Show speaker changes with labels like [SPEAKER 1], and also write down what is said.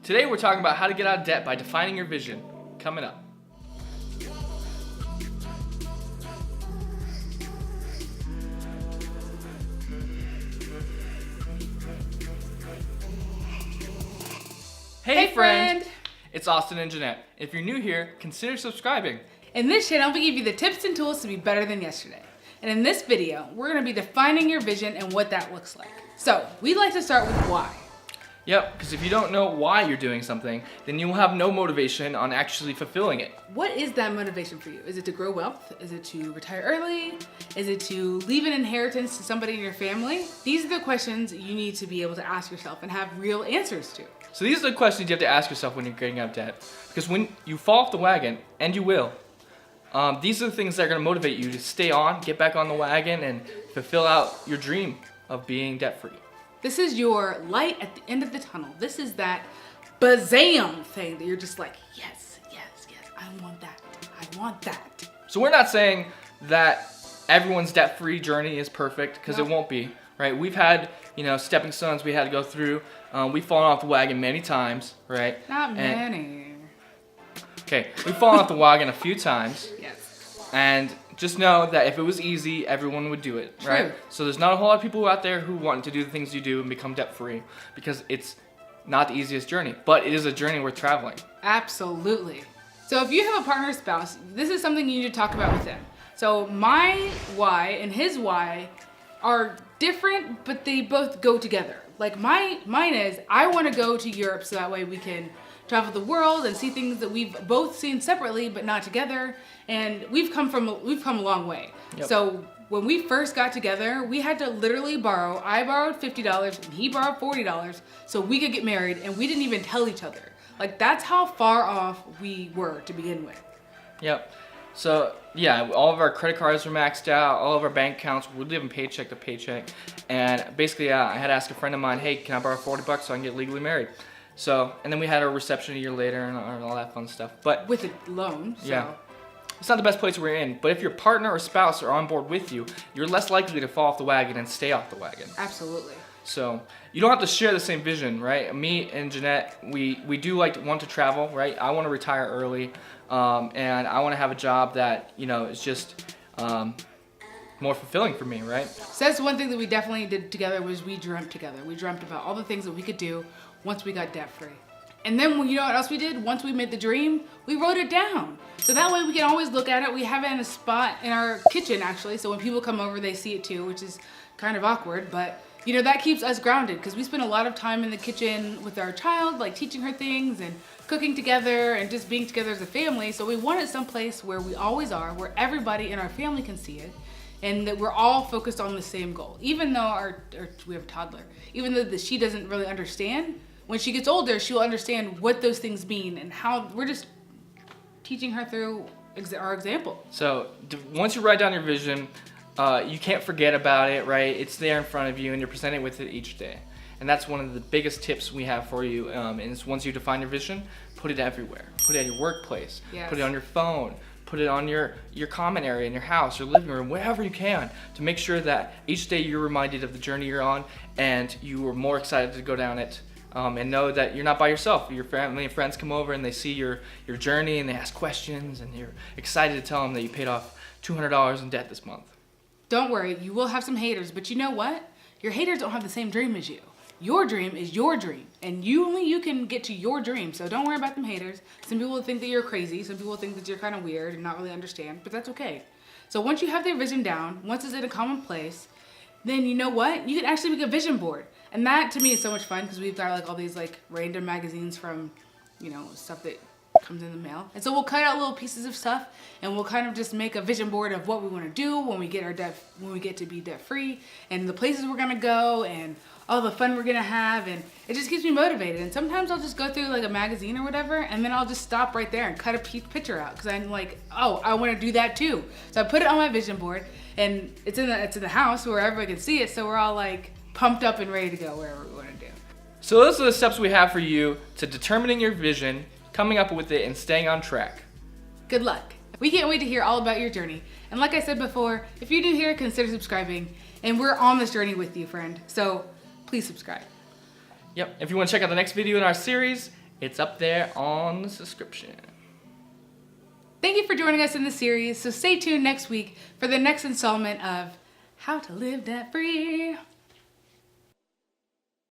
[SPEAKER 1] Today we're talking about how to get out of debt by defining your vision. Coming up. Hey friend! It's Austin and Jeanette. If you're new here, consider subscribing.
[SPEAKER 2] In this channel, we give you the tips and tools to be better than yesterday. And in this video, we're going to be defining your vision and what that looks like. So, we'd like to start with why.
[SPEAKER 1] Yep, because if you don't know why you're doing something, then you will have no motivation on actually fulfilling it.
[SPEAKER 2] What is that motivation for you? Is it to grow wealth? Is it to retire early? Is it to leave an inheritance to somebody in your family? These are the questions you need to be able to ask yourself and have real answers to.
[SPEAKER 1] So these are the questions you have to ask yourself when you're getting out of debt. Because when you fall off the wagon, and you will, these are the things that are going to motivate you to stay on, get back on the wagon, and fulfill out your dream of being debt-free.
[SPEAKER 2] This is your light at the end of the tunnel. This is that bazam thing that you're just like, yes, yes, yes, I want that. I want that.
[SPEAKER 1] So we're not saying that everyone's debt-free journey is perfect, because it won't be, right? We've had, stepping stones we had to go through. We've fallen off the wagon many times, right?
[SPEAKER 2] Not many.
[SPEAKER 1] Okay, we've fallen off the wagon a few times.
[SPEAKER 2] Yes.
[SPEAKER 1] And just know that if it was easy, everyone would do it, right?
[SPEAKER 2] True.
[SPEAKER 1] So there's not a whole lot of people out there who want to do the things you do and become debt-free, because it's not the easiest journey, but it is a journey worth traveling.
[SPEAKER 2] Absolutely. So if you have a partner or spouse, this is something you need to talk about with them. So my why and his why are different, but they both go together. Like mine is, I want to go to Europe so that way we can travel the world and see things that we've both seen separately but not together. And we've come a long way.
[SPEAKER 1] Yep.
[SPEAKER 2] So when we first got together, we had to literally borrow. I borrowed $50 and he borrowed $40 so we could get married, and we didn't even tell each other. Like, that's how far off we were to begin with.
[SPEAKER 1] Yep. So yeah, all of our credit cards were maxed out, all of our bank accounts, we're living paycheck to paycheck. And basically, I had to ask a friend of mine, hey, can I borrow $40 so I can get legally married? So, and then we had our reception a year later and all that fun stuff. But
[SPEAKER 2] with a loan, so.
[SPEAKER 1] Yeah. It's not the best place we're in, but if your partner or spouse are on board with you, you're less likely to fall off the wagon and stay off the wagon.
[SPEAKER 2] Absolutely.
[SPEAKER 1] So you don't have to share the same vision, right? Me and Jeanette, we do want to travel, right? I want to retire early, and I want to have a job that is just more fulfilling for me, right?
[SPEAKER 2] So that's one thing that we definitely did together, was we dreamt together. We dreamt about all the things that we could do once we got debt free. And then you know what else we did? Once we made the dream, we wrote it down. So that way we can always look at it. We have it in a spot in our kitchen, actually. So when people come over, they see it too, which is kind of awkward. But that keeps us grounded, because we spend a lot of time in the kitchen with our child, like teaching her things and cooking together and just being together as a family. So we wanted someplace where we always are, where everybody in our family can see it, and that we're all focused on the same goal. Even though we have a toddler, even though she doesn't really understand, when she gets older, she'll understand what those things mean and how we're just teaching her through our example.
[SPEAKER 1] So once you write down your vision, you can't forget about it, right? It's there in front of you, and you're presented with it each day. And that's one of the biggest tips we have for you. And it's once you define your vision, put it everywhere. Put it at your workplace.
[SPEAKER 2] Yes.
[SPEAKER 1] Put it on your phone. Put it on your common area in your house, your living room, wherever you can, to make sure that each day you're reminded of the journey you're on, and you are more excited to go down it. And know that you're not by yourself. Your family and friends come over and they see your journey and they ask questions, and you're excited to tell them that you paid off $200 in debt this month.
[SPEAKER 2] Don't worry, you will have some haters, but you know what? Your haters don't have the same dream as you. Your dream is your dream, and only you can get to your dream, so don't worry about them haters. Some people will think that you're crazy, some people will think that you're kind of weird and not really understand, but that's okay. So once you have their vision down, once it's in a common place, then you know what? You can actually make a vision board. And that to me is so much fun, because we've got all these random magazines from, stuff that comes in the mail. And so we'll cut out little pieces of stuff, and we'll kind of just make a vision board of what we want to do when we get to be debt free, and the places we're gonna go, and all the fun we're gonna have, and it just keeps me motivated. And sometimes I'll just go through a magazine or whatever, and then I'll just stop right there and cut a picture out, because I'm like, oh, I want to do that too. So I put it on my vision board, and it's in the house where everybody can see it, so we're all pumped up and ready to go wherever we want to do.
[SPEAKER 1] So those are the steps we have for you to determining your vision, coming up with it, and staying on track.
[SPEAKER 2] Good luck. We can't wait to hear all about your journey. And like I said before, if you're new here, consider subscribing. And we're on this journey with you, friend. So please subscribe.
[SPEAKER 1] Yep. If you want to check out the next video in our series, It's up there on the subscription.
[SPEAKER 2] Thank you for joining us in the series. So stay tuned next week for the next installment of How to Live Debt Free.